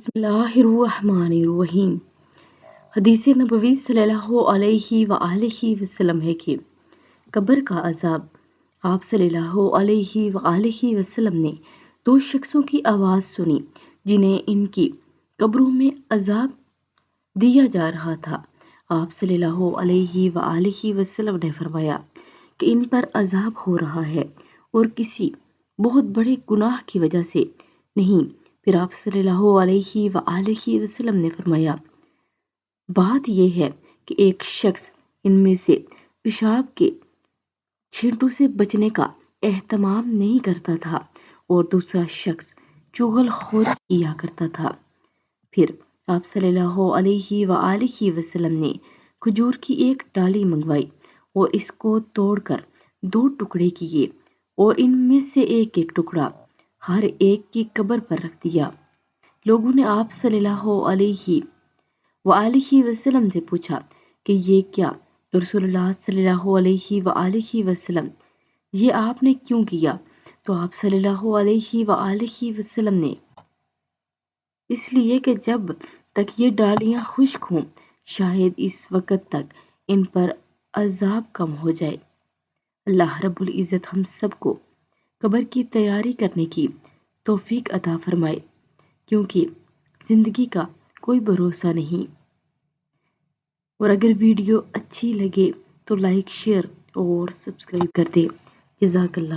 बिस्मिल्लाहिर्रहमानिर्रहीम। हदीस नबवी सल्लल्लाहु अलैहि वआलिहि वसल्लम है कि कब्र का अजाब। आप सल्लल्लाहु अलैहि वआलिहि वसल्लम ने दो शख्सों की आवाज़ सुनी जिन्हें इनकी कब्रों में अजाब दिया जा रहा था। आप सल्लल्लाहु अलैहि वआलिहि वसल्लम ने फरमाया कि इन पर अजाब हो रहा है और किसी बहुत बड़े गुनाह की वजह से नहीं। फिर आप सल्लल्लाहु अलैहि वआलिहि वसल्लम ने फरमाया, बात यह है कि एक शख्स इनमें से पेशाब के छींटों से बचने का एहतमाम नहीं करता था और दूसरा शख्स चुगलखोरी किया करता था। फिर आप सल्लल्लाहु अलैहि वआलिहि वसल्लम ने खजूर की एक डाली मंगवाई और इसको तोड़कर दो टुकड़े किए और इनमें से एक एक टुकड़ा हर एक की कब्र पर रख दिया। लोगों ने आप सल्लल्लाहु अलैहि वआलिहि वसल्लम से पूछा कि ये क्या रसूलुल्लाह सल्लल्लाहु अलैहि वआलिहि वसल्लम, ये आपने क्यों किया? तो आप सल्लल्लाहु अलैहि वआलिहि वसल्लम ने, इसलिए कि जब तक ये डालियां खुश्क हों शायद इस वक्त तक इन पर अजाब कम हो जाए। अल्लाह रब्बुल इज़्ज़त हम सबको कब्र की तैयारी करने की तौफीक अता फरमाए, क्योंकि ज़िंदगी का कोई भरोसा नहीं। और अगर वीडियो अच्छी लगे तो लाइक, शेयर और सब्सक्राइब कर दें। जज़ाकल्लाह।